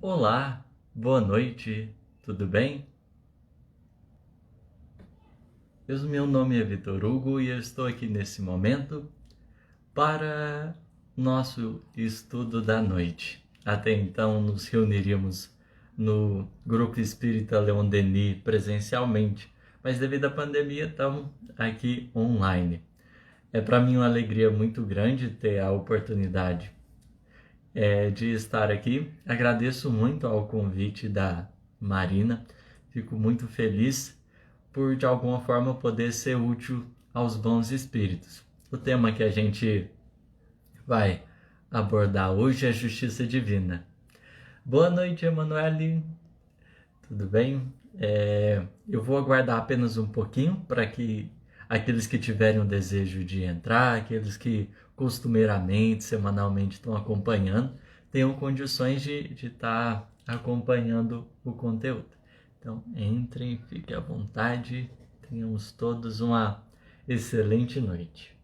Olá, boa noite, tudo bem? Meu nome é Vitor Hugo e eu estou aqui nesse momento para nosso estudo da noite. Até então nos reuniríamos no Grupo Espírita Leon Denis presencialmente, mas devido à pandemia estamos aqui online. É para mim uma alegria muito grande ter a oportunidade de estar aqui. Agradeço muito ao convite da Marina, fico muito feliz por de alguma forma poder ser útil aos bons espíritos. O tema que a gente vai abordar hoje é Justiça Divina. Boa noite, Emanuele. Tudo bem? Eu vou aguardar apenas um pouquinho para que aqueles que tiverem o desejo de entrar, aqueles que costumeiramente, semanalmente estão acompanhando, tenham condições de estar acompanhando o conteúdo. Então, entrem, fiquem à vontade, tenhamos todos uma excelente noite.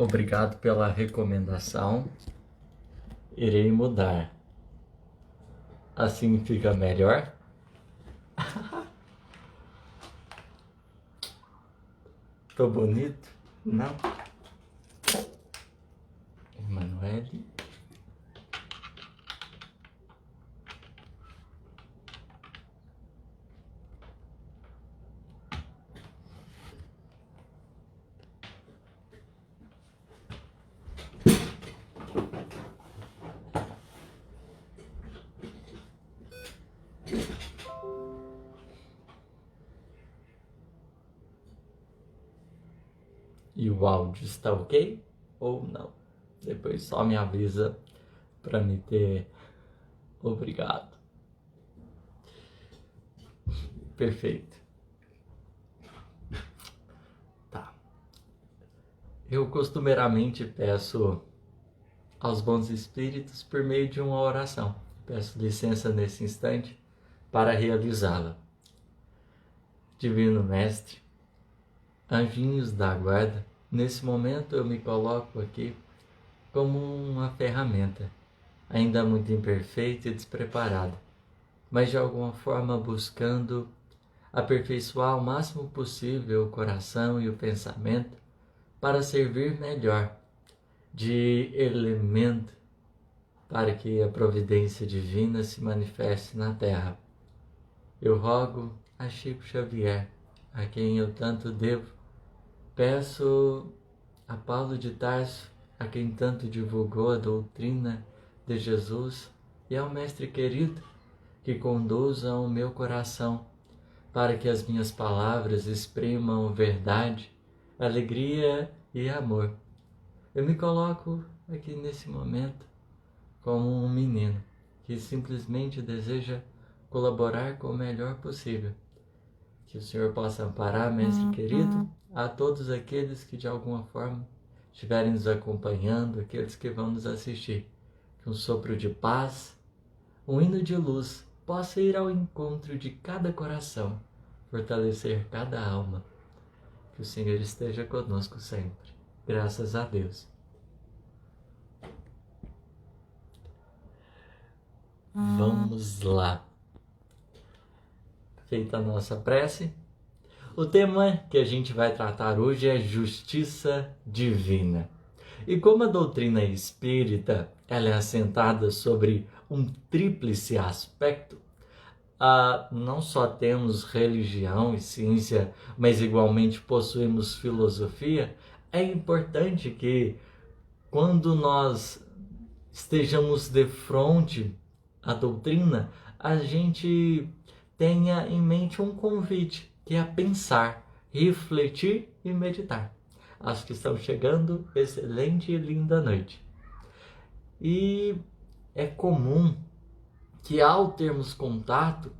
Obrigado pela recomendação. Irei mudar. Assim fica melhor? Tô bonito? Não? Emanuele. E o áudio está ok ou não? Depois só me avisa para me ter. Obrigado. Perfeito. Tá. Eu costumeiramente peço aos bons espíritos por meio de uma oração. Peço licença nesse instante para realizá-la. Divino Mestre, anjinhos da guarda, nesse momento eu me coloco aqui como uma ferramenta, ainda muito imperfeita e despreparada, mas de alguma forma buscando aperfeiçoar o máximo possível o coração e o pensamento para servir melhor de elemento para que a providência divina se manifeste na terra. Eu rogo a Chico Xavier, a quem eu tanto devo, peço a Paulo de Tarso, a quem tanto divulgou a doutrina de Jesus, e ao Mestre querido, que conduza o meu coração, para que as minhas palavras exprimam verdade, alegria e amor. Eu me coloco aqui nesse momento como um menino que simplesmente deseja colaborar com o melhor possível. Que o Senhor possa amparar, Mestre querido, a todos aqueles que de alguma forma estiverem nos acompanhando, aqueles que vão nos assistir. Que um sopro de paz, um hino de luz possa ir ao encontro de cada coração, fortalecer cada alma. Que o Senhor esteja conosco sempre. Graças a Deus. Vamos lá. Feita a nossa prece, o tema que a gente vai tratar hoje é Justiça Divina. E como a doutrina espírita ela é assentada sobre um tríplice aspecto, não só temos religião e ciência, mas igualmente possuímos filosofia, é importante que quando nós estejamos de frente à doutrina, a gente tenha em mente um convite, que é a pensar, refletir e meditar. Acho que estão chegando excelente e linda noite. E é comum que ao termos contato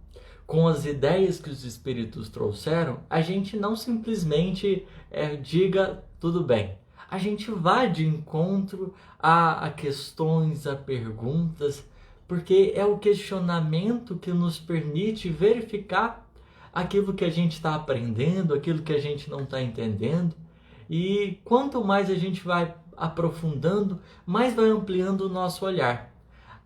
com as ideias que os espíritos trouxeram, a gente não simplesmente diga tudo bem. A gente vai de encontro a questões, a perguntas, porque é o questionamento que nos permite verificar aquilo que a gente está aprendendo, aquilo que a gente não está entendendo. E quanto mais a gente vai aprofundando, mais vai ampliando o nosso olhar.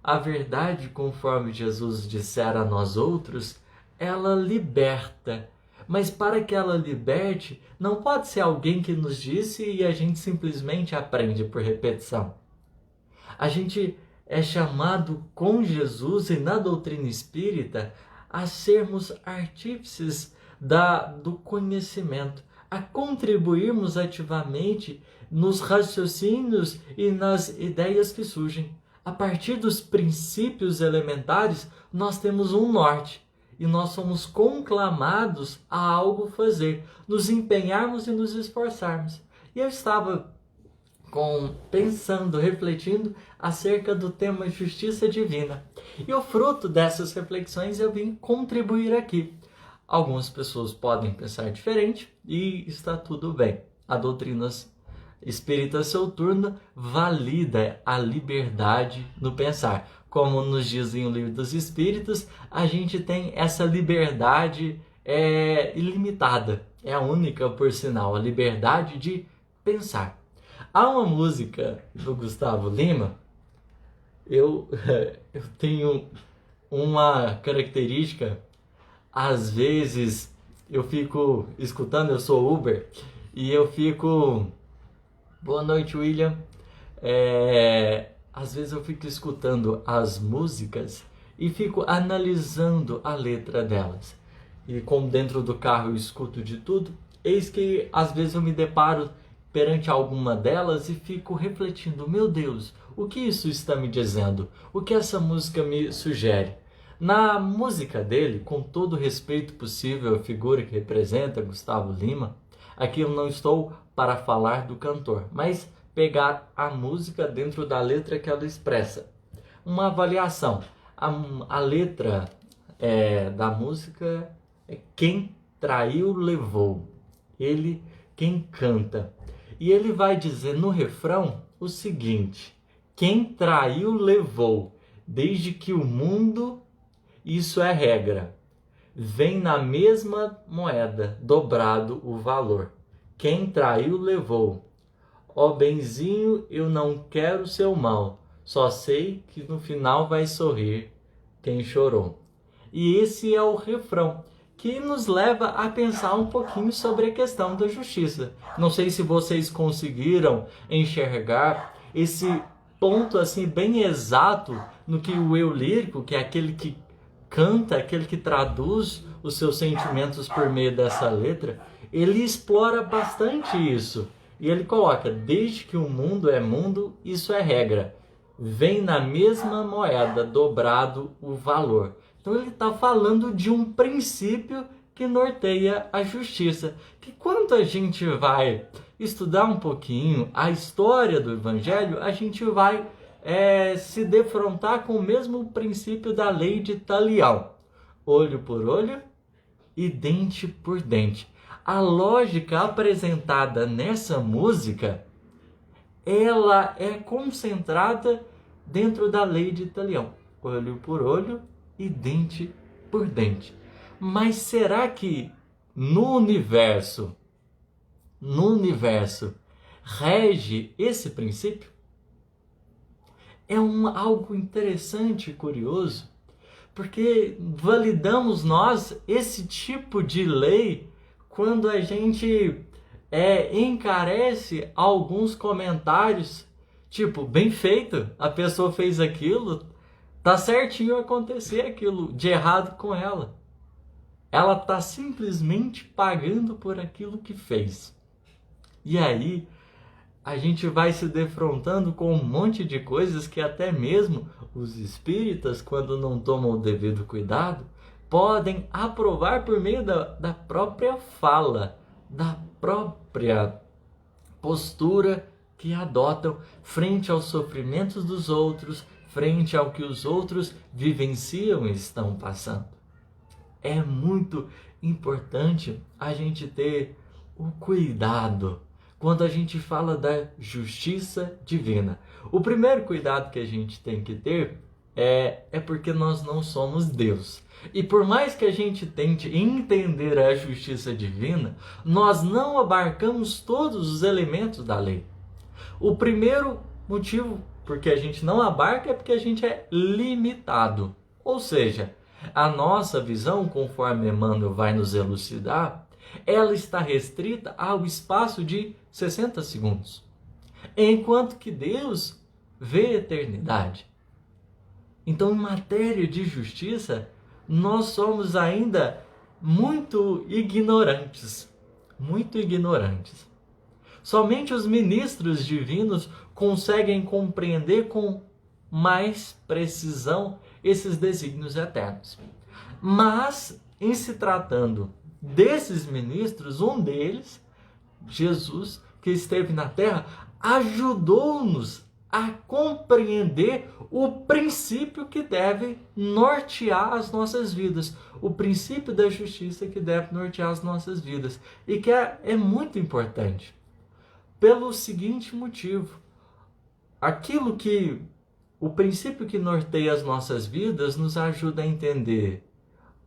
A verdade, conforme Jesus dissera a nós outros, ela liberta. Mas para que ela liberte, não pode ser alguém que nos disse e a gente simplesmente aprende por repetição. A gente é chamado com Jesus e na doutrina espírita a sermos artífices do conhecimento, a contribuirmos ativamente nos raciocínios e nas ideias que surgem. A partir dos princípios elementares, nós temos um norte e nós somos conclamados a algo fazer, nos empenharmos e nos esforçarmos. E eu estava pensando, refletindo acerca do tema justiça divina. E o fruto dessas reflexões eu vim contribuir aqui. Algumas pessoas podem pensar diferente e está tudo bem. A doutrina espírita Soturna valida a liberdade no pensar. Como nos dizem o Livro dos Espíritos, a gente tem essa liberdade ilimitada. É a única, por sinal, a liberdade de pensar. Há uma música do Gustavo Lima, eu tenho uma característica, às vezes eu fico escutando, eu sou Uber, e eu fico... Boa noite, William. Às vezes eu fico escutando as músicas e fico analisando a letra delas. E como dentro do carro eu escuto de tudo, eis que às vezes eu me deparo perante alguma delas e fico refletindo, meu Deus, o que isso está me dizendo? O que essa música me sugere? Na música dele, com todo o respeito possível à figura que representa Gustavo Lima, aqui eu não estou para falar do cantor, mas pegar a música dentro da letra que ela expressa. Uma avaliação. A letra da música é quem traiu levou. Ele quem canta. E ele vai dizer no refrão o seguinte: quem traiu levou, desde que o mundo, isso é regra, vem na mesma moeda, dobrado o valor. Quem traiu levou. Ó benzinho, eu não quero seu mal, só sei que no final vai sorrir quem chorou. E esse é o refrão que nos leva a pensar um pouquinho sobre a questão da justiça. Não sei se vocês conseguiram enxergar esse ponto assim bem exato no que o eu lírico, que é aquele que canta, aquele que traduz os seus sentimentos por meio dessa letra, ele explora bastante isso. E ele coloca, desde que o mundo é mundo, isso é regra. Vem na mesma moeda, dobrado o valor. Então ele está falando de um princípio que norteia a justiça. Que quando a gente vai estudar um pouquinho a história do Evangelho, a gente vai se defrontar com o mesmo princípio da lei de Talião. Olho por olho e dente por dente. A lógica apresentada nessa música, ela é concentrada dentro da lei de Talião. Olho por olho e dente por dente. Mas será que no universo rege esse princípio? É algo interessante e curioso, porque validamos nós esse tipo de lei quando a gente encarece alguns comentários, tipo, bem feito, a pessoa fez aquilo, tá certinho acontecer aquilo de errado com ela. Ela tá simplesmente pagando por aquilo que fez. E aí, a gente vai se defrontando com um monte de coisas que até mesmo os espíritas, quando não tomam o devido cuidado, podem aprovar por meio da própria fala, da própria postura que adotam frente aos sofrimentos dos outros, frente ao que os outros vivenciam e estão passando. é muito importante a gente ter o cuidado quando a gente fala da justiça divina. O primeiro cuidado que a gente tem que ter é porque nós não somos Deus. E por mais que a gente tente entender a justiça divina, nós não abarcamos todos os elementos da lei. O primeiro motivo porque a gente não abarca é porque a gente é limitado. Ou seja, a nossa visão, conforme Emmanuel vai nos elucidar, ela está restrita ao espaço de 60 segundos. Enquanto que Deus vê a eternidade. Então, em matéria de justiça, nós somos ainda muito ignorantes. Muito ignorantes. Somente os ministros divinos conseguem compreender com mais precisão esses desígnios eternos. Mas, em se tratando desses ministros, um deles, Jesus, que esteve na terra, ajudou-nos a compreender o princípio que deve nortear as nossas vidas, o princípio da justiça que deve nortear as nossas vidas, e que é muito importante, pelo seguinte motivo: o princípio que norteia as nossas vidas nos ajuda a entender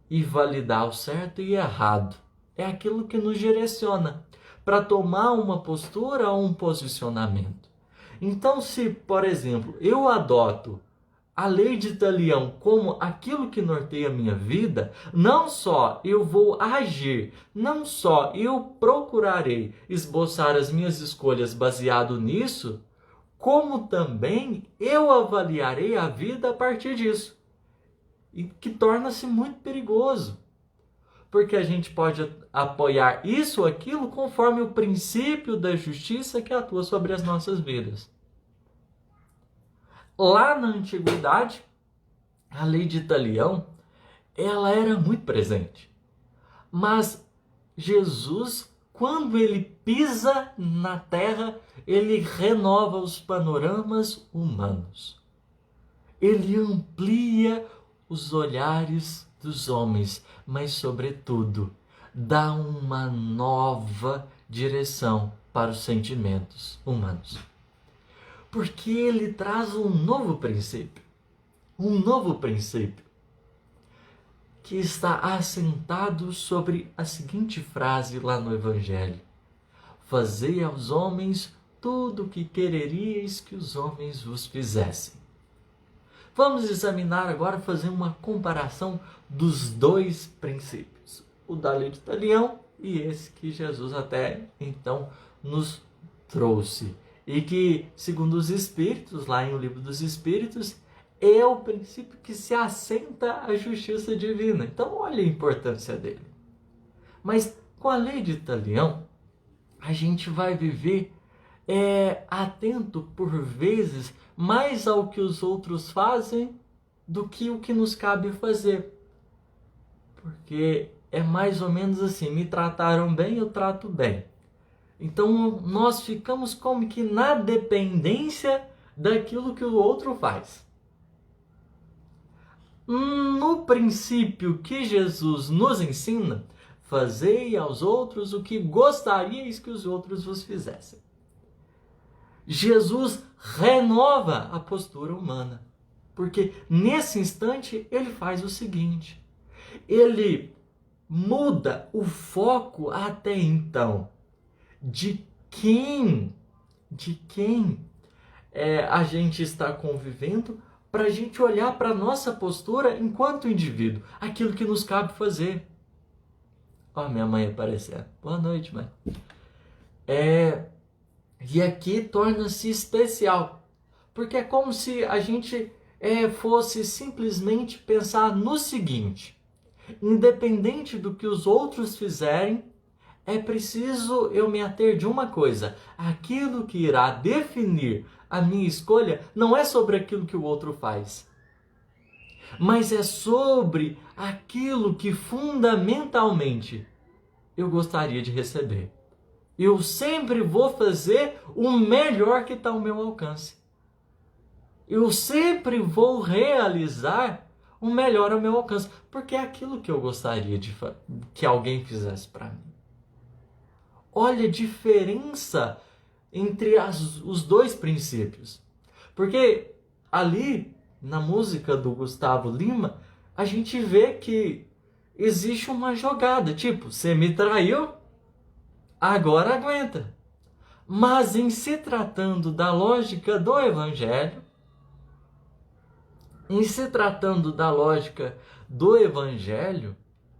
e validar o certo e errado. É aquilo que nos direciona para tomar uma postura ou um posicionamento. Então, se, por exemplo, eu adoto a lei de Talião como aquilo que norteia a minha vida, não só eu vou agir, não só eu procurarei esboçar as minhas escolhas baseado nisso, como também eu avaliarei a vida a partir disso. E que torna-se muito perigoso. Porque a gente pode apoiar isso ou aquilo conforme o princípio da justiça que atua sobre as nossas vidas. Lá na antiguidade, a lei de Talião, ela era muito presente. Mas Jesus, quando ele pisa na terra, ele renova os panoramas humanos. Ele amplia os olhares dos homens, mas, sobretudo, dá uma nova direção para os sentimentos humanos. Porque ele traz um novo princípio que está assentado sobre a seguinte frase lá no Evangelho: fazei aos homens tudo o que quereríeis que os homens vos fizessem. Vamos examinar agora, fazer uma comparação dos dois princípios, o da lei de Talião e esse que Jesus até então nos trouxe. E que, segundo os Espíritos, lá em O Livro dos Espíritos, é o princípio que se assenta à justiça divina. Então, olha a importância dele. Mas com a lei de Talião, a gente vai viver atento, por vezes, mais ao que os outros fazem do que o que nos cabe fazer. Porque é mais ou menos assim: me trataram bem, eu trato bem. Então nós ficamos como que na dependência daquilo que o outro faz. No princípio que Jesus nos ensina, fazei aos outros o que gostaríeis que os outros vos fizessem. Jesus renova a postura humana, porque nesse instante ele faz o seguinte: ele muda o foco até então de quem a gente está convivendo, para a gente olhar para a nossa postura enquanto indivíduo, aquilo que nos cabe fazer. Ó, minha mãe aparecendo. Boa noite, mãe. E aqui torna-se especial, porque é como se a gente fosse simplesmente pensar no seguinte: independente do que os outros fizerem, é preciso eu me ater de uma coisa: aquilo que irá definir a minha escolha não é sobre aquilo que o outro faz, mas é sobre aquilo que fundamentalmente eu gostaria de receber. Eu sempre vou fazer o melhor que está ao meu alcance. Eu sempre vou realizar o melhor ao meu alcance, porque é aquilo que eu gostaria que alguém fizesse para mim. Olha a diferença entre os dois princípios. Porque ali, na música do Gustavo Lima, a gente vê que existe uma jogada, tipo, você me traiu, agora aguenta. Mas em se tratando da lógica do Evangelho,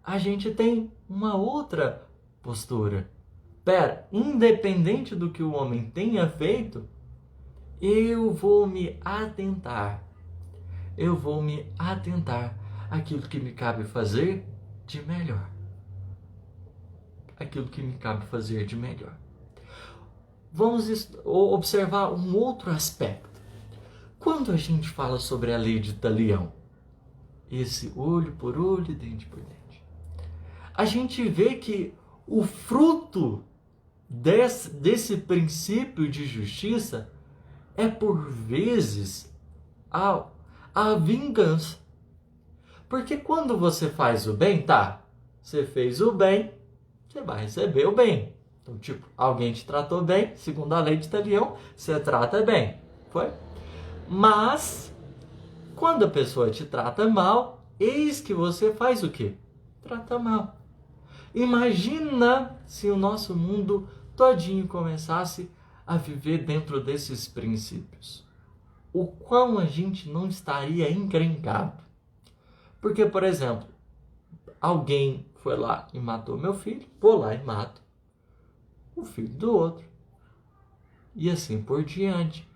a gente tem uma outra postura. Pera, independente do que o homem tenha feito, eu vou me atentar àquilo que me cabe fazer de melhor. Vamos observar um outro aspecto. Quando a gente fala sobre a lei de Talião, esse olho por olho, dente por dente, a gente vê que o fruto desse princípio de justiça é, por vezes, a vingança. Porque quando você faz o bem, você fez o bem, você vai receber o bem. Então, tipo, alguém te tratou bem, segundo a lei de Talião, você trata bem. Foi? Mas, quando a pessoa te trata mal, eis que você faz o quê? Trata mal. Imagina se o nosso mundo todinho começasse a viver dentro desses princípios. O quão a gente não estaria encrencado. Porque, por exemplo, alguém foi lá e matou meu filho, vou lá e mato o filho do outro. E assim por diante.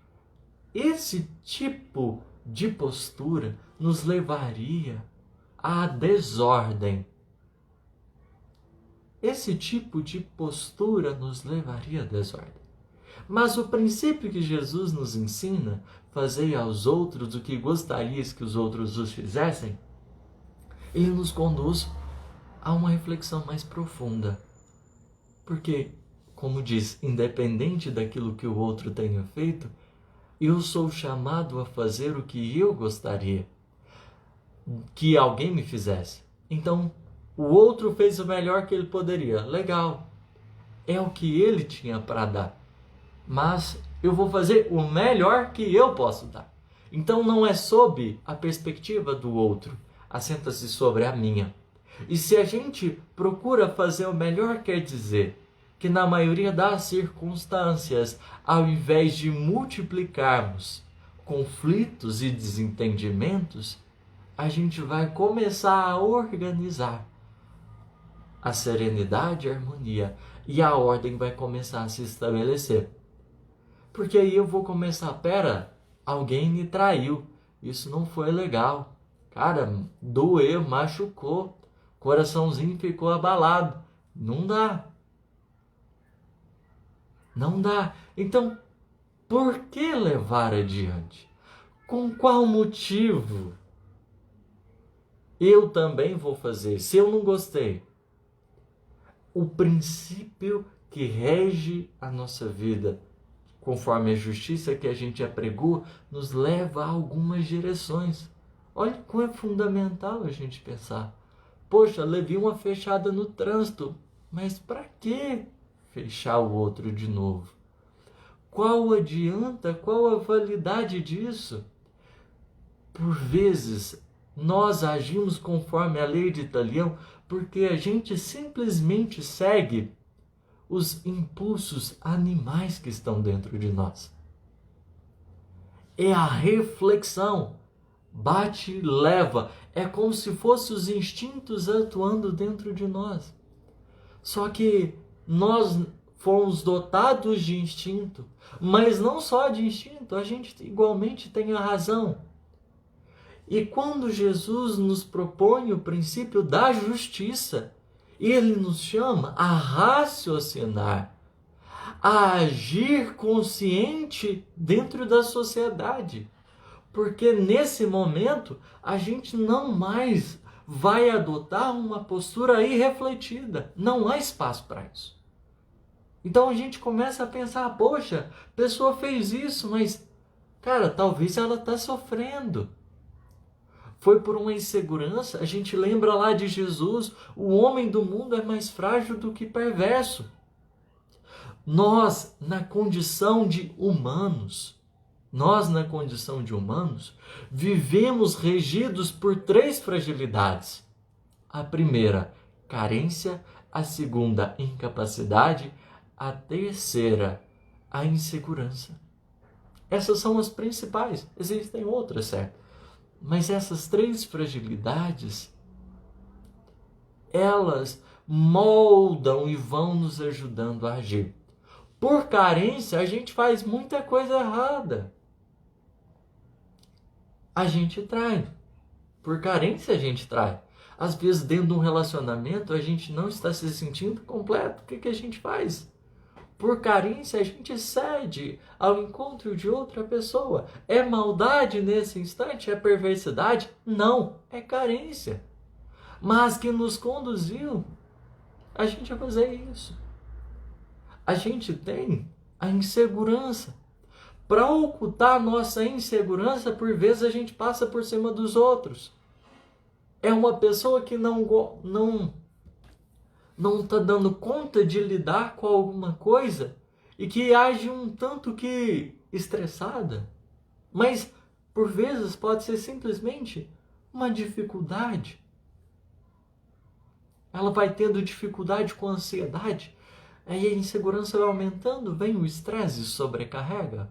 Esse tipo de postura nos levaria à desordem. Mas o princípio que Jesus nos ensina, fazei aos outros o que gostarias que os outros os fizessem, ele nos conduz a uma reflexão mais profunda. Porque, como diz, independente daquilo que o outro tenha feito, eu sou chamado a fazer o que eu gostaria que alguém me fizesse. Então, o outro fez o melhor que ele poderia. Legal. É o que ele tinha para dar. Mas eu vou fazer o melhor que eu posso dar. Então não é sob a perspectiva do outro, assenta-se sobre a minha. E se a gente procura fazer o melhor, quer dizer que na maioria das circunstâncias, ao invés de multiplicarmos conflitos e desentendimentos, a gente vai começar a organizar a serenidade e a harmonia, e a ordem vai começar a se estabelecer. Porque aí eu vou começar, alguém me traiu, isso não foi legal, cara, doeu, machucou, coraçãozinho ficou abalado, não dá. Então, por que levar adiante? Com qual motivo? Eu também vou fazer, se eu não gostei. O princípio que rege a nossa vida, conforme a justiça que a gente apregou, nos leva a algumas direções. Olha como é fundamental a gente pensar. Poxa, levei uma fechada no trânsito, mas para que fechar o outro de novo? Qual adianta? Qual a validade disso? Por vezes, nós agimos conforme a lei de Talião porque a gente simplesmente segue os impulsos animais que estão dentro de nós. É a reflexão. Bate e leva. É como se fossem os instintos atuando dentro de nós. Só que nós fomos dotados de instinto. Mas não só de instinto, a gente igualmente tem a razão. E quando Jesus nos propõe o princípio da justiça, ele nos chama a raciocinar, a agir consciente dentro da sociedade. Porque nesse momento a gente não mais vai adotar uma postura irrefletida. Não há espaço para isso. Então a gente começa a pensar, poxa, a pessoa fez isso, mas, cara, talvez ela está sofrendo. Foi por uma insegurança. A gente lembra lá de Jesus, o homem do mundo é mais frágil do que perverso. Nós, na condição de humanos, vivemos regidos por 3 fragilidades. A primeira, carência. A segunda, incapacidade. A terceira, a insegurança. Essas são as principais. Existem outras, certo? Mas essas 3 fragilidades, elas moldam e vão nos ajudando a agir. Por carência, a gente faz muita coisa errada. A gente trai. Por carência, a gente trai. Às vezes, dentro de um relacionamento, a gente não está se sentindo completo. O que a gente faz? Por carência, a gente cede ao encontro de outra pessoa. É maldade nesse instante? É perversidade? Não, é carência. Mas que nos conduziu a gente a fazer isso. A gente tem a insegurança. Para ocultar nossa insegurança, por vezes a gente passa por cima dos outros. É uma pessoa que não está dando conta de lidar com alguma coisa e que age um tanto que estressada. Mas, por vezes, pode ser simplesmente uma dificuldade. Ela vai tendo dificuldade com ansiedade. Aí a insegurança vai aumentando, vem o estresse e sobrecarrega.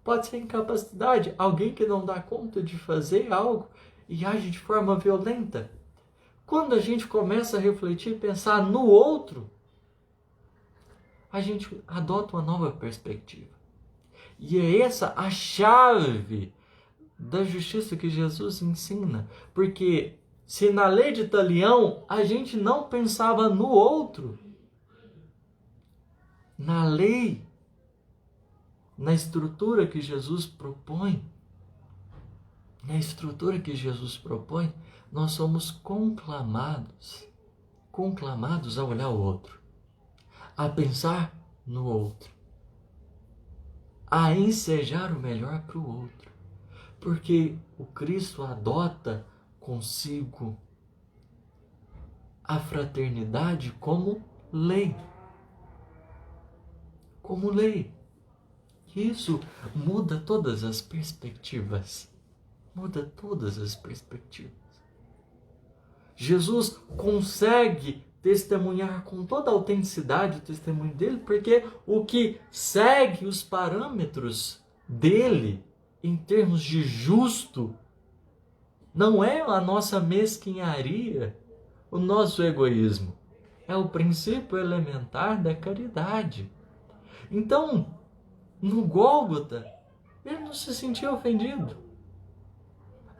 Pode ser incapacidade, alguém que não dá conta de fazer algo e age de forma violenta. Quando a gente começa a refletir e pensar no outro, a gente adota uma nova perspectiva. E é essa a chave da justiça que Jesus ensina. Porque se na lei de Talião a gente não pensava no outro, na lei, na estrutura que Jesus propõe, nós somos conclamados a olhar o outro, a pensar no outro, a ensejar o melhor para o outro. Porque o Cristo adota consigo a fraternidade como lei. Como lei. Isso muda todas as perspectivas. Jesus consegue testemunhar com toda a autenticidade o testemunho dele, porque o que segue os parâmetros dele, em termos de justo, não é a nossa mesquinharia, o nosso egoísmo. É o princípio elementar da caridade. Então, no Gólgota, ele não se sentia ofendido.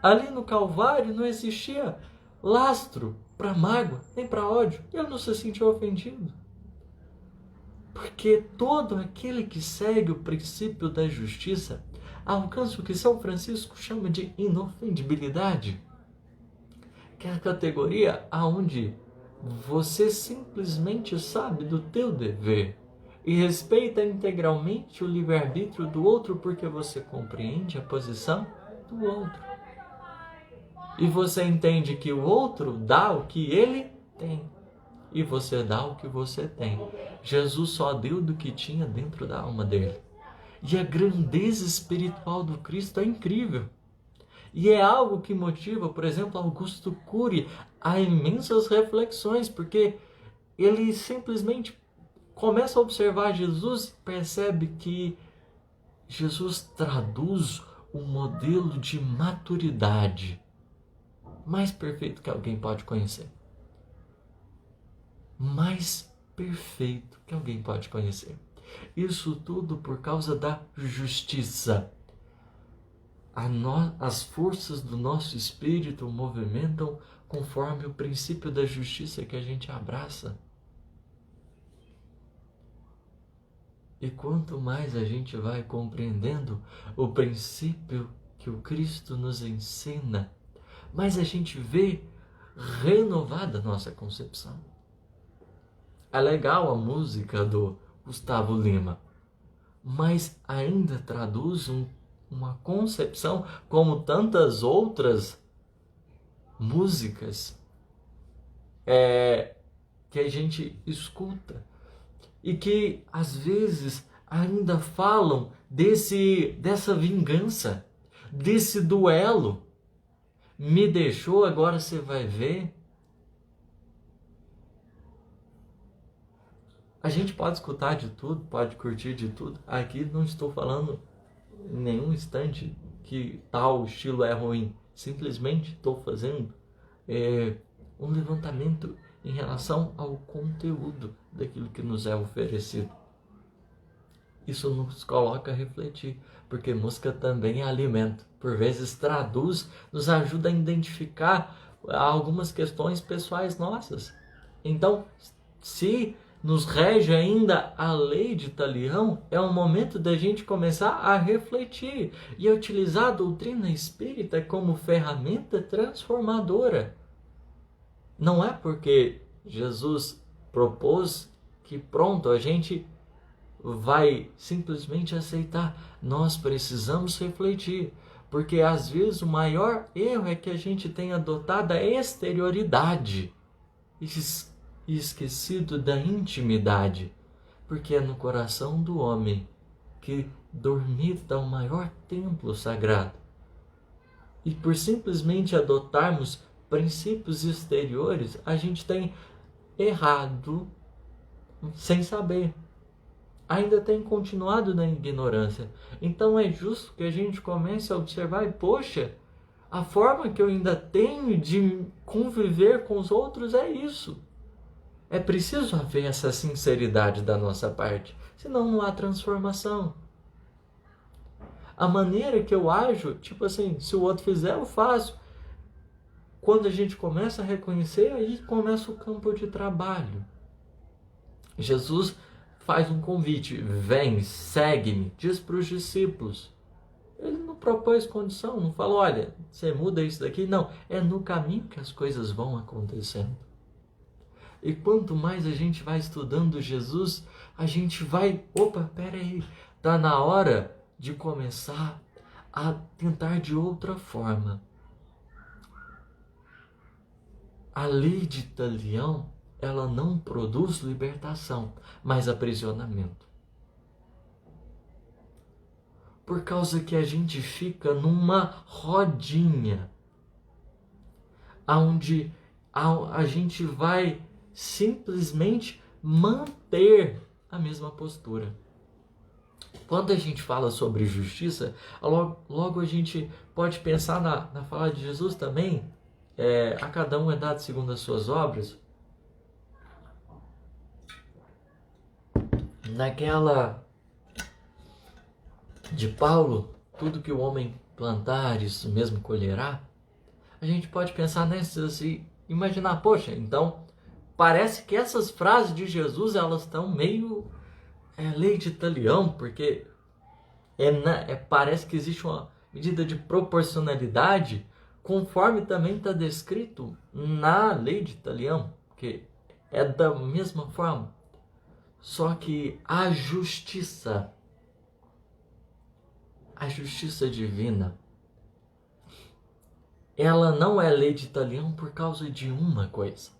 Ali no Calvário não existia lastro para mágoa, nem para ódio. Ele não se sentiu ofendido. Porque todo aquele que segue o princípio da justiça alcança o que São Francisco chama de inofendibilidade, que é a categoria aonde você simplesmente sabe do teu dever e respeita integralmente o livre-arbítrio do outro, porque você compreende a posição do outro. E você entende que o outro dá o que ele tem. E você dá o que você tem. Jesus só deu do que tinha dentro da alma dele. E a grandeza espiritual do Cristo é incrível. E é algo que motiva, por exemplo, Augusto Cury a imensas reflexões, porque ele simplesmente começa a observar Jesus e percebe que Jesus traduz um modelo de maturidade mais perfeito que alguém pode conhecer. Mais perfeito que alguém pode conhecer. Isso tudo por causa da justiça. As forças do nosso espírito movimentam conforme o princípio da justiça que a gente abraça. E quanto mais a gente vai compreendendo o princípio que o Cristo nos ensina, mais a gente vê renovada a nossa concepção. É legal a música do Gustavo Lima, mas ainda traduz uma concepção, como tantas outras músicas que a gente escuta e que às vezes ainda falam dessa vingança, desse duelo. Me deixou, agora você vai ver. A gente pode escutar de tudo, pode curtir de tudo. Aqui não estou falando em nenhum instante que tal estilo é ruim. Simplesmente estou fazendo um levantamento em relação ao conteúdo daquilo que nos é oferecido. Isso nos coloca a refletir, porque música também é alimento. Por vezes traduz, nos ajuda a identificar algumas questões pessoais nossas. Então, se nos rege ainda a lei de Talião, é o momento da gente começar a refletir e a utilizar a doutrina espírita como ferramenta transformadora. Não é porque Jesus propôs que pronto, a gente vai simplesmente aceitar. Nós precisamos refletir, porque às vezes o maior erro é que a gente tem adotado a exterioridade e esquecido da intimidade, porque é no coração do homem que dormita o maior templo sagrado. E por simplesmente adotarmos princípios exteriores, a gente tem errado sem saber. Ainda tem continuado na ignorância. Então é justo que a gente comece a observar, poxa, a forma que eu ainda tenho de conviver com os outros é isso. É preciso haver essa sinceridade da nossa parte, senão não há transformação. A maneira que eu ajo, tipo assim, se o outro fizer, eu faço. Quando a gente começa a reconhecer, aí começa o campo de trabalho. Jesus faz um convite, vem, segue-me, diz para os discípulos. Ele não propôs condição, não falou, olha, você muda isso daqui. Não, é no caminho que as coisas vão acontecendo. E quanto mais a gente vai estudando Jesus, a gente vai, peraí, tá na hora de começar a tentar de outra forma. A lei de Talião, ela não produz libertação, mas aprisionamento. Por causa que a gente fica numa rodinha, onde a gente vai simplesmente manter a mesma postura. Quando a gente fala sobre justiça, logo a gente pode pensar na fala de Jesus também, a cada um é dado segundo as suas obras. Naquela de Paulo, tudo que o homem plantar, isso mesmo colherá. A gente pode pensar nessas e imaginar, poxa, então parece que essas frases de Jesus, elas estão meio lei de Talião, porque parece que existe uma medida de proporcionalidade, conforme também está descrito na lei de Talião, que é da mesma forma. Só que a justiça divina, ela não é lei de Talião por causa de uma coisa.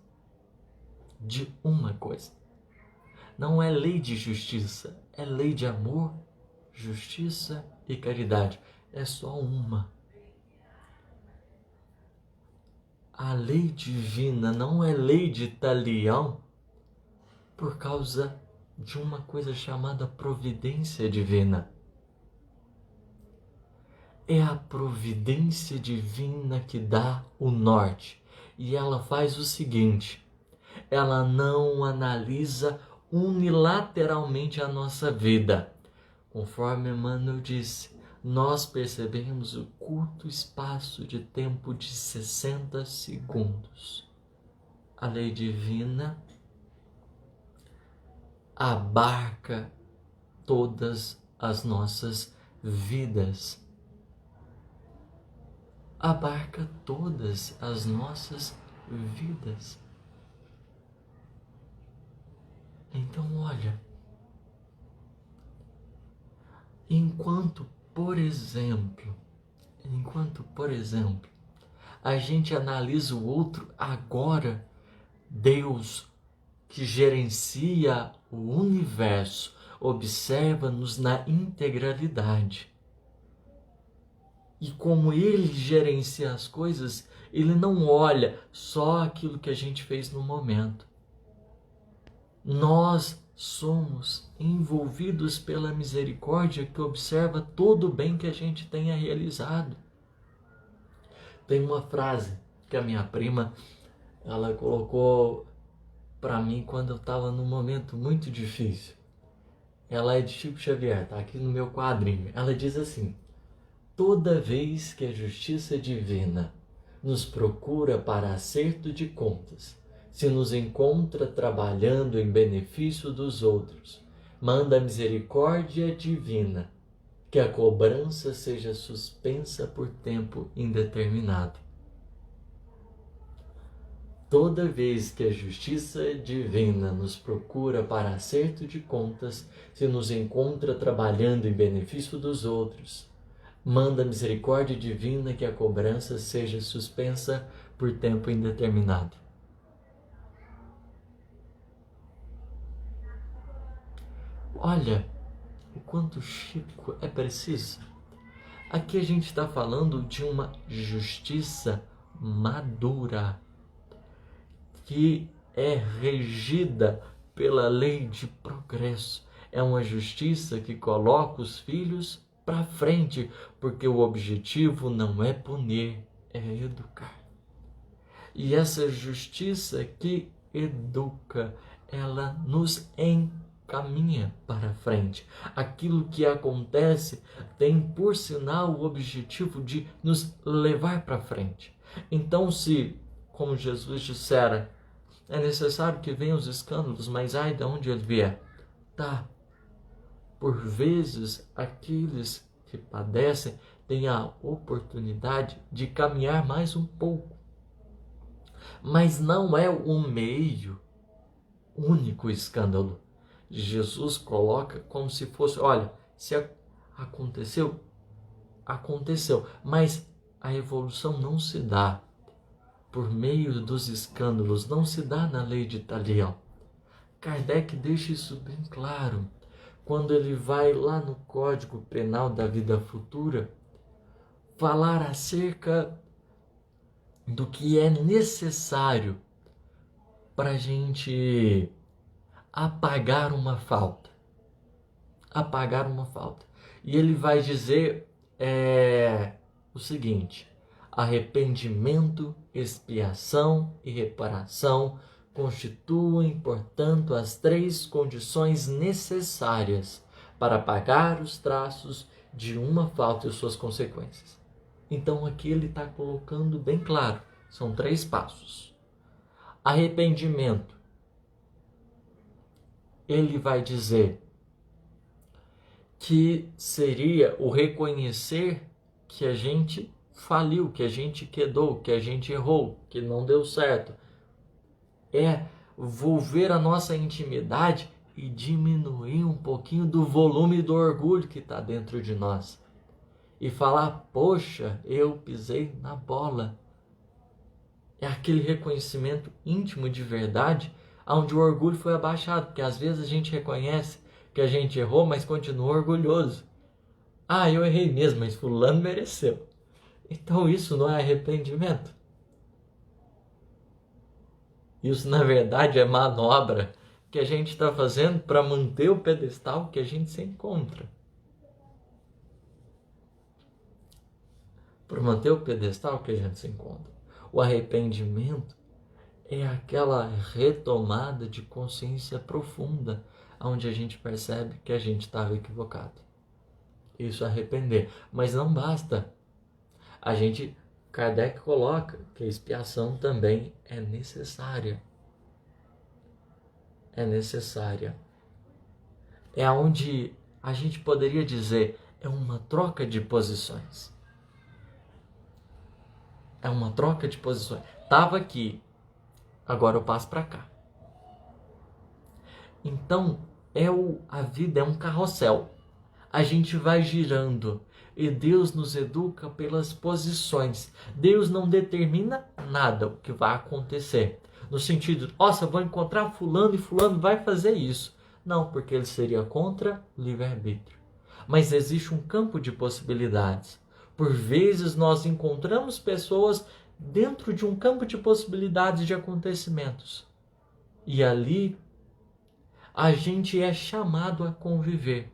Não é lei de justiça, é lei de amor, justiça e caridade. É só uma. A lei divina não é lei de Talião por causa de uma coisa chamada providência divina. É a providência divina que dá o norte. E ela faz o seguinte: ela não analisa unilateralmente a nossa vida. Conforme Emmanuel disse, nós percebemos o curto espaço de tempo de 60 segundos. A lei divina abarca todas as nossas vidas. Abarca todas as nossas vidas. Então, olha, enquanto, por exemplo, a gente analisa o outro agora. Deus, que gerencia o universo, observa-nos na integralidade. E como Ele gerencia as coisas, Ele não olha só aquilo que a gente fez no momento. Nós somos envolvidos pela misericórdia que observa todo o bem que a gente tenha realizado. Tem uma frase que a minha prima, ela colocou para mim quando eu estava num momento muito difícil. Ela é de Chico Xavier, tá aqui no meu quadrinho. Ela diz assim: toda vez que a justiça divina nos procura para acerto de contas, se nos encontra trabalhando em benefício dos outros, manda a misericórdia divina que a cobrança seja suspensa por tempo indeterminado. Toda vez que a justiça divina nos procura para acerto de contas, se nos encontra trabalhando em benefício dos outros, manda a misericórdia divina que a cobrança seja suspensa por tempo indeterminado. Olha o quanto Chico é preciso. Aqui a gente está falando de uma justiça madura, que é regida pela lei de progresso. É uma justiça que coloca os filhos para frente, porque o objetivo não é punir, é educar. E essa justiça que educa, ela nos encaminha para frente. Aquilo que acontece tem, por sinal, o objetivo de nos levar para frente. Então, se, como Jesus dissera, é necessário que venham os escândalos, mas ai de onde ele vier. Tá. Por vezes, aqueles que padecem têm a oportunidade de caminhar mais um pouco. Mas não é o meio único escândalo. Jesus coloca como se fosse, olha, se aconteceu, aconteceu, mas a evolução não se dá por meio dos escândalos, não se dá na lei de Talião. Kardec deixa isso bem claro quando ele vai lá no Código Penal da Vida Futura falar acerca do que é necessário para a gente apagar uma falta. Apagar uma falta. E ele vai dizer o seguinte: arrependimento, expiação e reparação constituem, portanto, as três condições necessárias para apagar os traços de uma falta e suas consequências. Então aqui ele está colocando bem claro, são 3 passos. Arrependimento. Ele vai dizer que seria o reconhecer que a gente faliu, que a gente quedou, que a gente errou, que não deu certo. É volver a nossa intimidade e diminuir um pouquinho do volume do orgulho que está dentro de nós. E falar, poxa, eu pisei na bola. É aquele reconhecimento íntimo de verdade, onde o orgulho foi abaixado, porque às vezes a gente reconhece que a gente errou, mas continua orgulhoso. Ah, eu errei mesmo, mas fulano mereceu. Então isso não é arrependimento. Isso, na verdade, é manobra que a gente está fazendo para manter o pedestal que a gente se encontra. Para manter o pedestal que a gente se encontra. O arrependimento é aquela retomada de consciência profunda, onde a gente percebe que a gente estava equivocado. Isso é arrepender. Mas não basta. Kardec coloca que a expiação também é necessária. É necessária. É onde a gente poderia dizer, é uma troca de posições. É uma troca de posições. Estava aqui, agora eu passo para cá. Então, a vida é um carrossel. A gente vai girando E Deus nos educa pelas posições. Deus não determina nada o que vai acontecer. No sentido, nossa, vou encontrar fulano e fulano vai fazer isso. Não, porque ele seria contra o livre-arbítrio. Mas existe um campo de possibilidades. Por vezes nós encontramos pessoas dentro de um campo de possibilidades de acontecimentos. E ali a gente é chamado a conviver.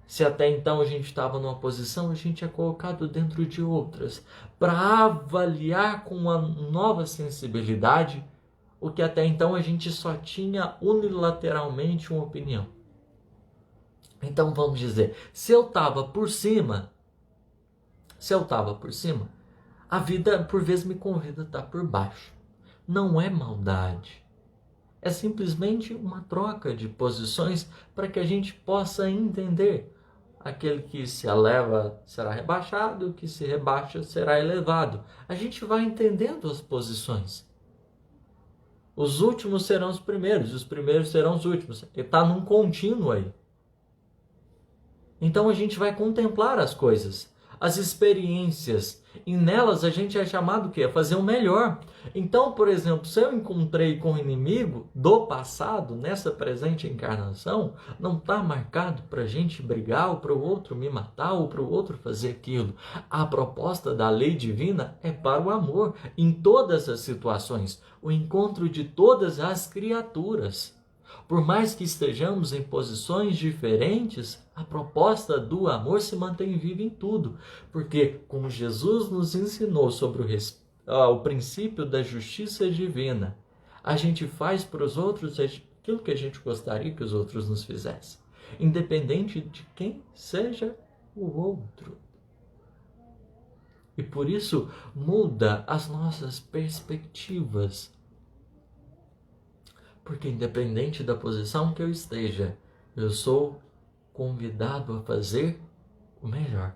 Se até então a gente estava numa posição, a gente é colocado dentro de outras, para avaliar com uma nova sensibilidade o que até então a gente só tinha unilateralmente uma opinião. Então vamos dizer, se eu estava por cima, a vida por vezes me convida a estar por baixo. Não é maldade. É simplesmente uma troca de posições para que a gente possa entender. Aquele que se eleva será rebaixado, o que se rebaixa será elevado. A gente vai entendendo as posições. Os últimos serão os primeiros, os primeiros serão os últimos. Está num contínuo aí. Então a gente vai contemplar as coisas, as experiências, e nelas a gente é chamado o quê? A fazer o melhor. Então, por exemplo, se eu encontrei com um inimigo do passado, nessa presente encarnação, não está marcado para a gente brigar, ou para o outro me matar, ou para o outro fazer aquilo. A proposta da lei divina é para o amor, em todas as situações, o encontro de todas as criaturas. Por mais que estejamos em posições diferentes, a proposta do amor se mantém viva em tudo. Porque, como Jesus nos ensinou sobre o princípio da justiça divina, a gente faz para os outros aquilo que a gente gostaria que os outros nos fizessem, independente de quem seja o outro. E por isso muda as nossas perspectivas. Porque independente da posição que eu esteja, eu sou convidado a fazer o melhor.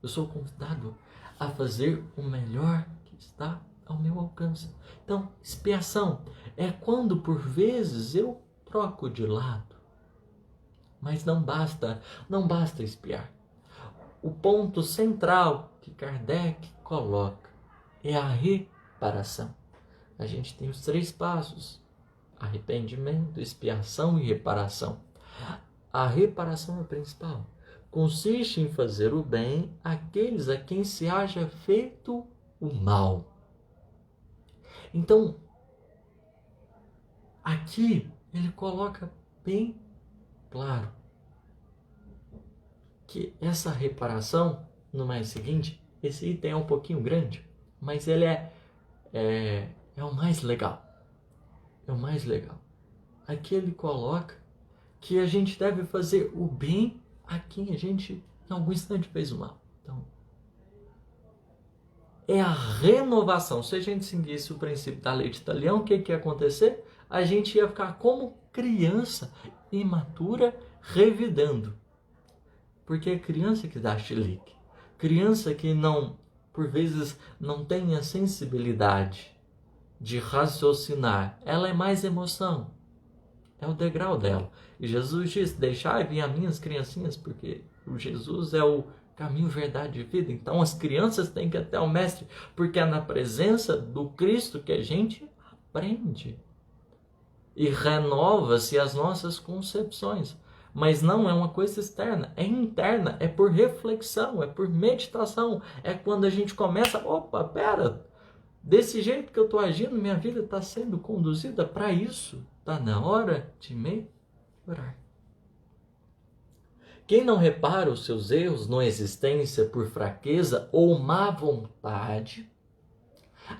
Eu sou convidado a fazer o melhor que está ao meu alcance. Então, expiação é quando por vezes eu troco de lado. Mas não basta expiar. O ponto central que Kardec coloca é a reparação. A gente tem os 3 passos: arrependimento, expiação e reparação. A reparação é a principal. Consiste em fazer o bem àqueles a quem se haja feito o mal. Então, aqui ele coloca bem claro que essa reparação, no mais seguinte, esse item é um pouquinho grande, mas ele é o mais legal. É o mais legal. Aqui ele coloca que a gente deve fazer o bem a quem a gente, em algum instante, fez o mal. Então, é a renovação. Se a gente seguisse o princípio da lei de Talião, o que ia acontecer? A gente ia ficar como criança imatura, revidando. Porque é criança que dá chilique. Criança que não, por vezes, não tem a sensibilidade de raciocinar. Ela é mais emoção. É o degrau dela. E Jesus diz: deixai vir as minhas criancinhas, porque o Jesus é o caminho, verdade e vida. Então as crianças têm que ir até o Mestre, porque é na presença do Cristo que a gente aprende. E renova-se as nossas concepções. Mas não é uma coisa externa, é interna, é por reflexão, é por meditação. É quando a gente começa, opa, pera, desse jeito que eu estou agindo, minha vida está sendo conduzida para isso. Está na hora de melhorar. Quem não repara os seus erros na existência por fraqueza ou má vontade,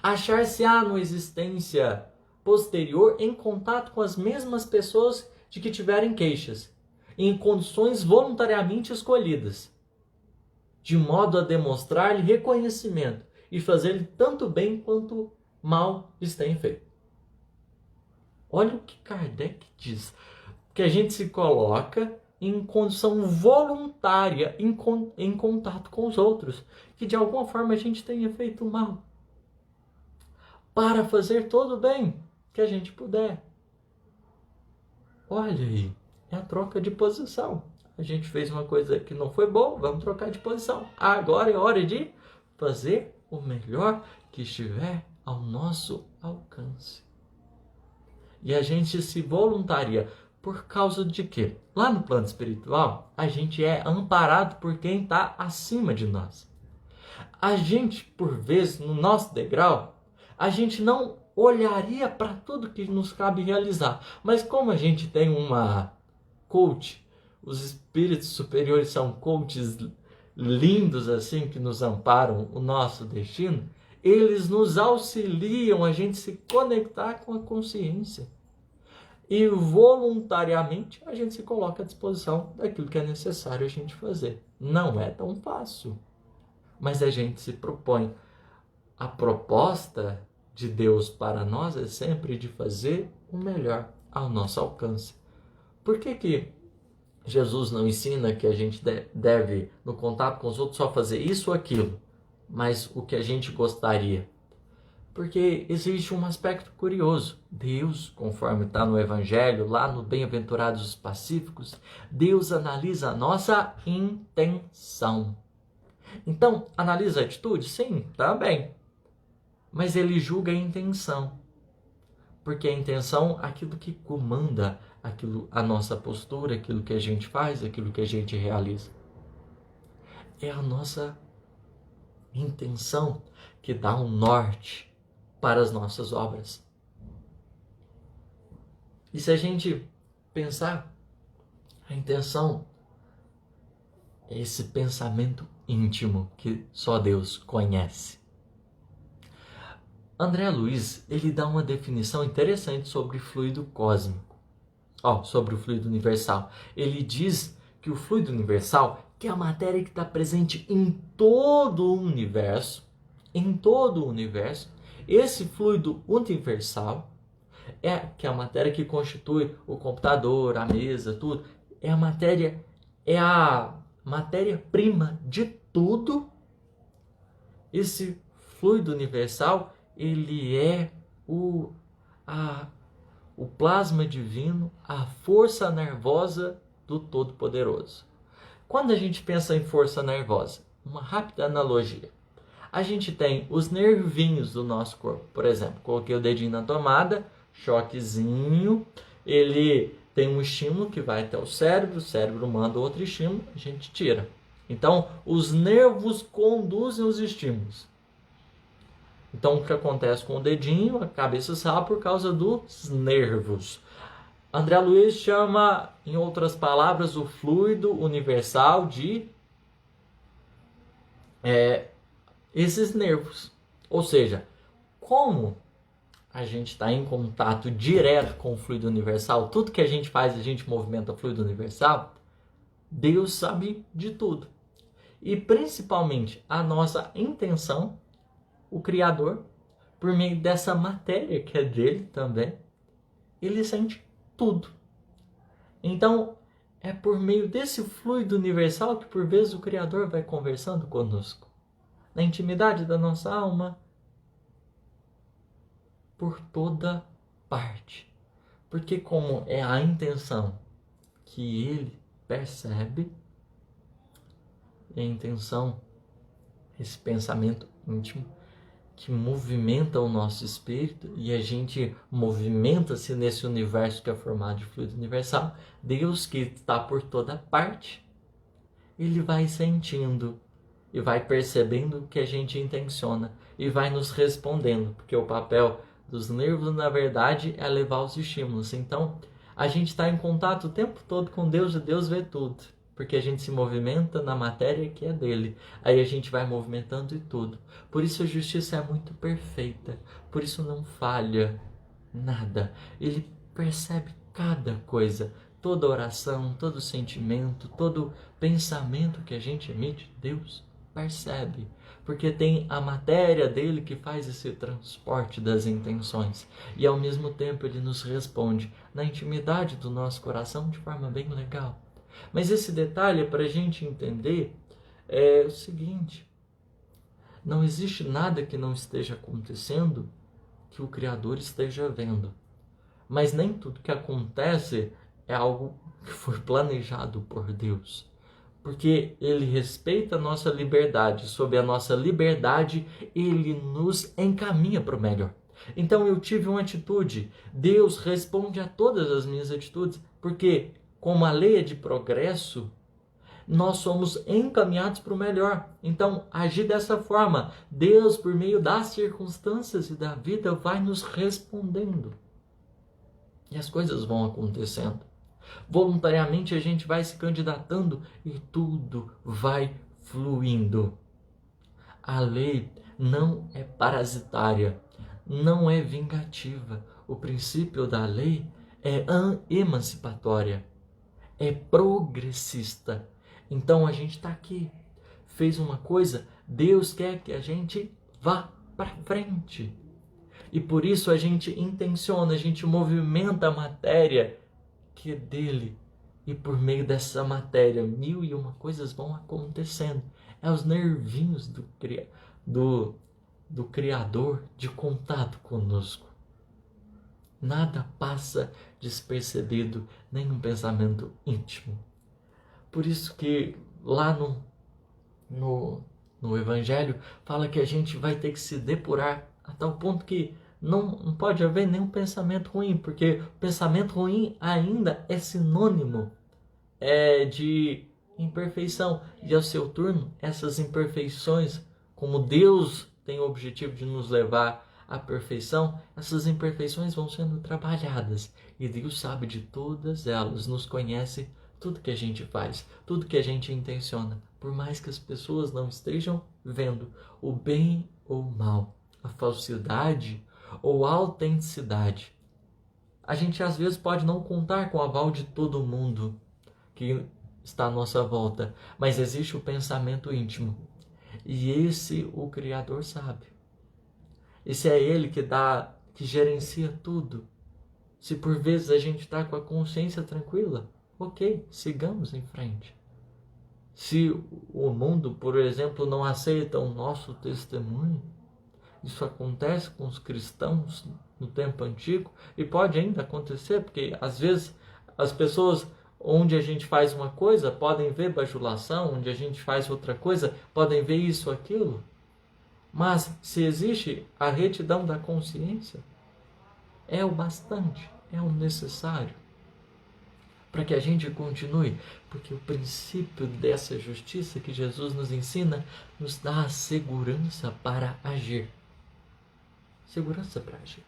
achar-se-á numa existência posterior em contato com as mesmas pessoas de que tiverem queixas, em condições voluntariamente escolhidas, de modo a demonstrar-lhe reconhecimento e fazer-lhe tanto bem quanto mal lhes tem feito. Olha o que Kardec diz, que a gente se coloca em condição voluntária, em contato com os outros, que de alguma forma a gente tenha feito mal, para fazer todo o bem que a gente puder. Olha aí, é a troca de posição. a gente fez uma coisa que não foi boa, vamos trocar de posição. Agora é hora de fazer o melhor que estiver ao nosso alcance. E a gente se voluntaria por causa de quê? Lá no plano espiritual, a gente é amparado por quem está acima de nós. A gente, por vezes, no nosso degrau, a gente não olharia para tudo que nos cabe realizar. Mas como a gente tem uma coach, os espíritos superiores são coaches lindos assim, que nos amparam o nosso destino, eles nos auxiliam a gente se conectar com a consciência. E voluntariamente a gente se coloca à disposição daquilo que é necessário a gente fazer. Não é tão fácil, mas a gente se propõe. A proposta de Deus para nós é sempre de fazer o melhor ao nosso alcance. Por que Jesus não ensina que a gente deve, no contato com os outros, só fazer isso ou aquilo, mas o que a gente gostaria? Porque existe um aspecto curioso. Deus, conforme está no Evangelho, lá no Bem-aventurados os Pacíficos, Deus analisa a nossa intenção. Então, analisa a atitude? Sim, também. Mas ele julga a intenção. Porque a intenção, aquilo que comanda a nossa postura, aquilo que a gente faz, aquilo que a gente realiza. É a nossa intenção que dá um norte para as nossas obras. E se a gente pensar, a intenção é esse pensamento íntimo que só Deus conhece. André Luiz, ele dá uma definição interessante sobre fluido cósmico, sobre o fluido universal. Ele diz que o fluido universal, que é a matéria que está presente em todo o universo, esse fluido universal que é a matéria que constitui o computador, a mesa, tudo, é a matéria-prima de tudo. Esse fluido universal, ele é o plasma divino, a força nervosa do Todo-Poderoso. Quando a gente pensa em força nervosa, uma rápida analogia. A gente tem os nervinhos do nosso corpo. Por exemplo, coloquei o dedinho na tomada, choquezinho, ele tem um estímulo que vai até o cérebro manda outro estímulo, a gente tira. Então, os nervos conduzem os estímulos. Então, o que acontece com o dedinho? A cabeça sai por causa dos nervos. André Luiz chama, em outras palavras, o fluido universal de esses nervos. Ou seja, como a gente está em contato direto com o fluido universal, tudo que a gente faz, a gente movimenta o fluido universal, Deus sabe de tudo. E principalmente a nossa intenção, o Criador, por meio dessa matéria que é dele também, ele sente tudo. Então, é por meio desse fluido universal que por vezes o Criador vai conversando conosco. Na intimidade da nossa alma, por toda parte. Porque como é a intenção que ele percebe, é a intenção, esse pensamento íntimo, que movimenta o nosso espírito e a gente movimenta-se nesse universo que é formado de fluido universal. Deus, que está por toda parte, ele vai sentindo e vai percebendo o que a gente intenciona e vai nos respondendo, porque o papel dos nervos, na verdade, é levar os estímulos. Então, a gente está em contato o tempo todo com Deus e Deus vê tudo, porque a gente se movimenta na matéria que é dele. Aí a gente vai movimentando e tudo. Por isso a justiça é muito perfeita, por isso não falha nada. Ele percebe cada coisa, toda oração, todo sentimento, todo pensamento que a gente emite, Deus percebe, porque tem a matéria dele que faz esse transporte das intenções e ao mesmo tempo ele nos responde na intimidade do nosso coração de forma bem legal. Mas esse detalhe é para a gente entender o seguinte: não existe nada que não esteja acontecendo que o Criador esteja vendo, mas nem tudo que acontece é algo que foi planejado por Deus. Porque Ele respeita a nossa liberdade. Sob a nossa liberdade, Ele nos encaminha para o melhor. Então eu tive uma atitude. Deus responde a todas as minhas atitudes. Porque, como a lei é de progresso, nós somos encaminhados para o melhor. Então, agir dessa forma, Deus, por meio das circunstâncias e da vida, vai nos respondendo. E as coisas vão acontecendo. Voluntariamente a gente vai se candidatando e tudo vai fluindo. A lei não é parasitária, não é vingativa. O princípio da lei é emancipatória, é progressista. Então a gente está aqui, fez uma coisa, Deus quer que a gente vá para frente. E por isso a gente intenciona, a gente movimenta a matéria que é dele. E por meio dessa matéria, 1001 coisas vão acontecendo. É os nervinhos do Criador de contato conosco. Nada passa despercebido, nem um pensamento íntimo. Por isso que lá no Evangelho fala que a gente vai ter que se depurar a tal ponto que não pode haver nenhum pensamento ruim, porque o pensamento ruim ainda é sinônimo de imperfeição. E ao seu turno, essas imperfeições, como Deus tem o objetivo de nos levar à perfeição, essas imperfeições vão sendo trabalhadas. E Deus sabe de todas elas, nos conhece tudo que a gente faz, tudo que a gente intenciona, por mais que as pessoas não estejam vendo o bem ou o mal, a falsidade ou a autenticidade. A gente às vezes pode não contar com o aval de todo mundo que está à nossa volta, mas existe o pensamento íntimo. E esse o Criador sabe. Esse é Ele que gerencia tudo. Se por vezes a gente está com a consciência tranquila, ok, sigamos em frente. Se o mundo, por exemplo, não aceita o nosso testemunho, isso acontece com os cristãos no tempo antigo e pode ainda acontecer, porque às vezes as pessoas onde a gente faz uma coisa podem ver bajulação, onde a gente faz outra coisa podem ver isso, aquilo. Mas se existe a retidão da consciência, é o bastante, é o necessário para que a gente continue, porque o princípio dessa justiça que Jesus nos ensina nos dá a segurança para agir. Segurança para agir.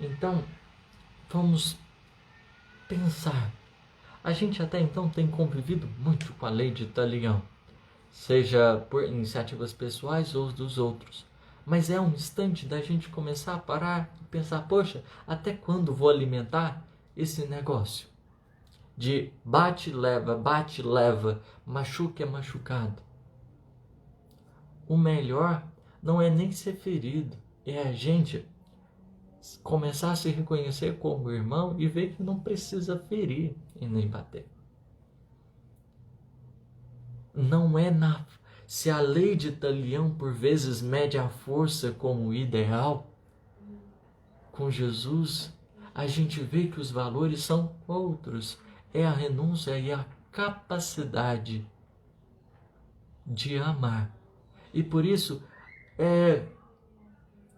Então, vamos pensar. A gente até então tem convivido muito com a lei de Talião, seja por iniciativas pessoais ou dos outros. Mas é um instante da gente começar a parar e pensar, poxa, até quando vou alimentar esse negócio? De bate, leva, machuca é machucado. O melhor não é nem ser ferido, é a gente começar a se reconhecer como irmão e ver que não precisa ferir e nem bater. Não é se a lei de Talião por vezes mede a força como ideal, com Jesus a gente vê que os valores são outros. É a renúncia e a capacidade de amar. E por isso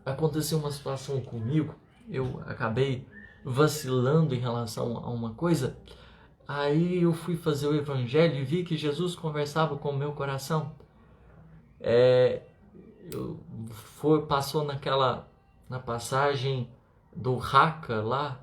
aconteceu uma situação comigo, eu acabei vacilando em relação a uma coisa. Aí eu fui fazer o evangelho e vi que Jesus conversava com o meu coração. Passou na passagem do Raca lá,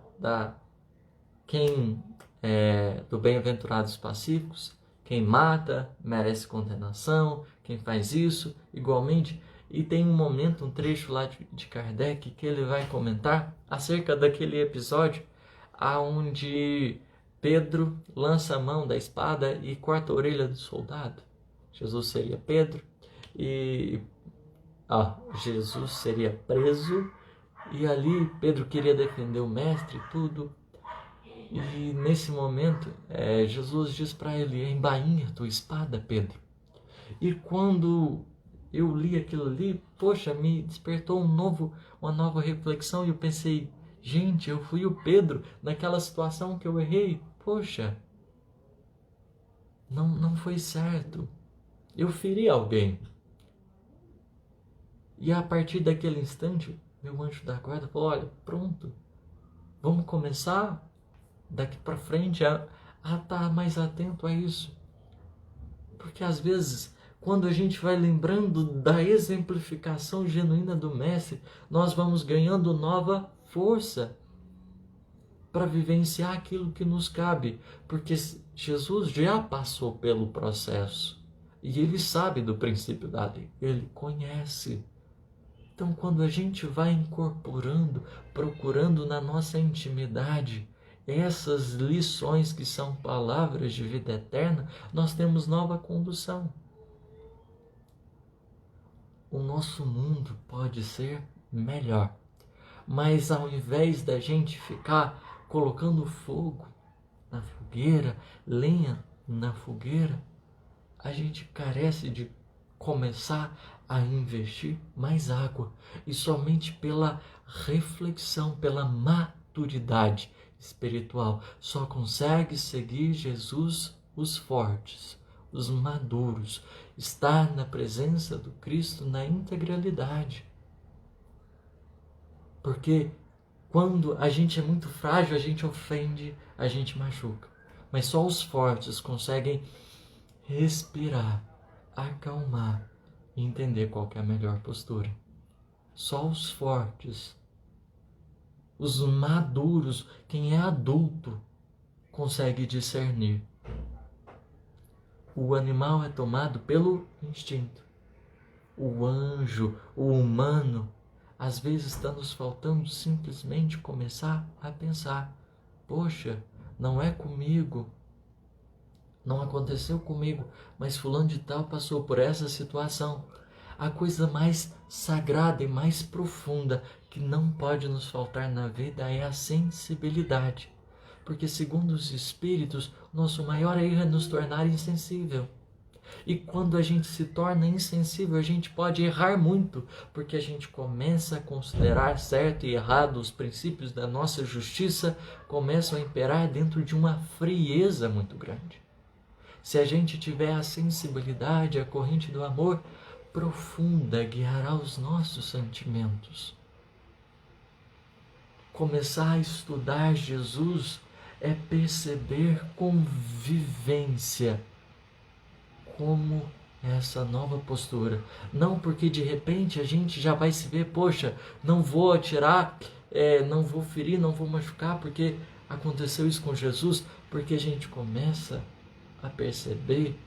do Bem-aventurados Pacíficos, quem mata merece condenação, quem faz isso igualmente. E tem um momento, um trecho lá de Kardec que ele vai comentar acerca daquele episódio onde Pedro lança a mão da espada e corta a orelha do soldado. Jesus seria Pedro e Jesus seria preso, e ali Pedro queria defender o mestre e tudo. E nesse momento Jesus diz para ele: embainha tua espada, Pedro. E quando eu li aquilo ali, poxa, me despertou uma nova reflexão, e eu pensei, Gente, eu fui o Pedro naquela situação que eu errei. Poxa, não foi certo. Eu feri alguém. E a partir daquele instante, meu anjo da guarda falou, olha, pronto, vamos começar daqui para frente a estar mais atento a isso. Porque às vezes, quando a gente vai lembrando da exemplificação genuína do Mestre, nós vamos ganhando nova força para vivenciar aquilo que nos cabe. Porque Jesus já passou pelo processo e ele sabe do princípio da lei, ele conhece. Então, quando a gente vai incorporando, procurando na nossa intimidade essas lições que são palavras de vida eterna, nós temos nova condução. O nosso mundo pode ser melhor, mas ao invés da gente ficar colocando fogo na fogueira, lenha na fogueira, a gente carece de começar a investir mais água e somente pela reflexão, pela maturidade espiritual só consegue seguir Jesus os fortes, os maduros, estar na presença do Cristo na integralidade. Porque quando a gente é muito frágil, a gente ofende, a gente machuca. Mas só os fortes conseguem respirar, acalmar e entender qual que é a melhor postura. Só os fortes, os maduros, quem é adulto, consegue discernir. O animal é tomado pelo instinto. O anjo, o humano, às vezes está nos faltando simplesmente começar a pensar: poxa, não é comigo. Não aconteceu comigo, mas fulano de tal passou por essa situação. A coisa mais sagrada e mais profunda que não pode nos faltar na vida é a sensibilidade. Porque, segundo os espíritos, nosso maior erro é nos tornar insensível. E quando a gente se torna insensível, a gente pode errar muito, porque a gente começa a considerar certo e errado, os princípios da nossa justiça começam a imperar dentro de uma frieza muito grande. Se a gente tiver a sensibilidade, a corrente do amor profunda guiará os nossos sentimentos. Começar a estudar Jesus é perceber com vivência como essa nova postura. Não porque de repente a gente já vai se ver, poxa, não vou atirar, não vou ferir, não vou machucar, porque aconteceu isso com Jesus, porque a gente começa a perceber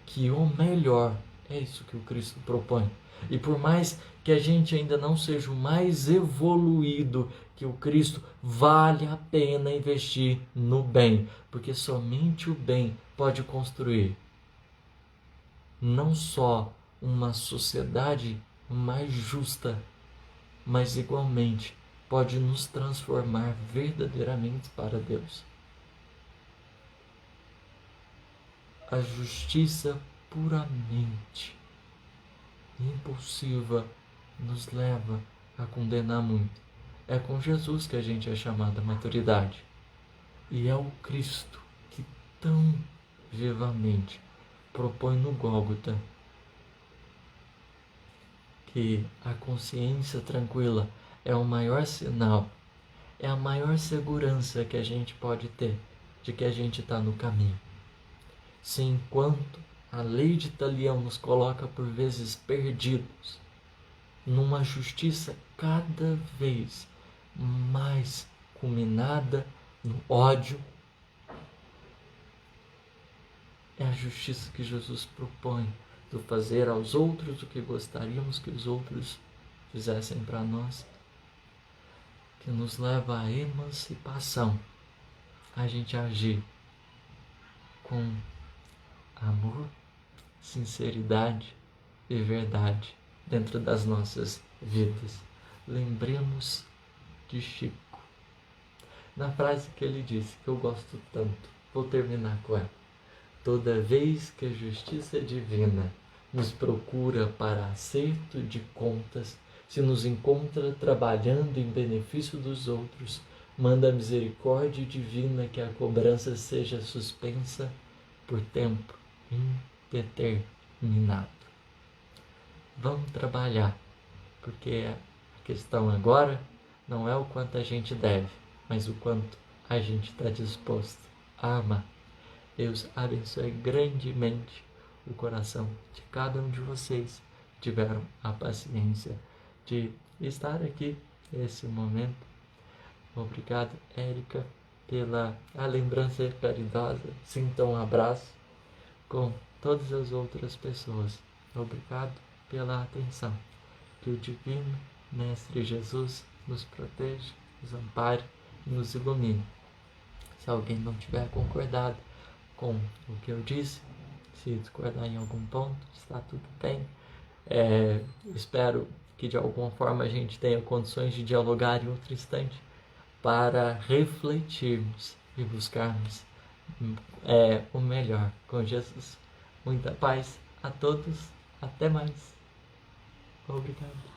que o melhor é isso que o Cristo propõe. E por mais que a gente ainda não seja o mais evoluído que o Cristo, vale a pena investir no bem, porque somente o bem pode construir não só uma sociedade mais justa, mas igualmente pode nos transformar verdadeiramente para Deus. A justiça puramente impulsiva nos leva a condenar muito. É com Jesus que a gente é chamado à maturidade. E é o Cristo que tão vivamente propõe no Gólgota que a consciência tranquila é o maior sinal, é a maior segurança que a gente pode ter de que a gente está no caminho. Se enquanto a lei de Talião nos coloca por vezes perdidos numa justiça cada vez mais culminada no ódio, é a justiça que Jesus propõe, do fazer aos outros o que gostaríamos que os outros fizessem para nós, que nos leva à emancipação, a gente agir com amor, sinceridade e verdade dentro das nossas vidas. Lembremos de Chico, na frase que ele disse, que eu gosto tanto, vou terminar com ela: toda vez que a justiça divina nos procura para acerto de contas, se nos encontra trabalhando em benefício dos outros, manda a misericórdia divina que a cobrança seja suspensa por tempo indeterminado. Vamos trabalhar, porque a questão agora não é o quanto a gente deve, mas o quanto a gente está disposto a amar. Deus abençoe grandemente o coração de cada um de vocês que tiveram a paciência de estar aqui nesse momento. Obrigado, Érica, pela a lembrança caridosa. Sinta um abraço com todas as outras pessoas. Obrigado pela atenção. Que o Divino Mestre Jesus nos proteja, nos ampare e nos ilumine. Se alguém não tiver concordado com o que eu disse, se discordar em algum ponto, está tudo bem. Espero que de alguma forma a gente tenha condições de dialogar em outro instante para refletirmos e buscarmos o melhor com Jesus. Muita paz a todos. Até mais. Obrigado.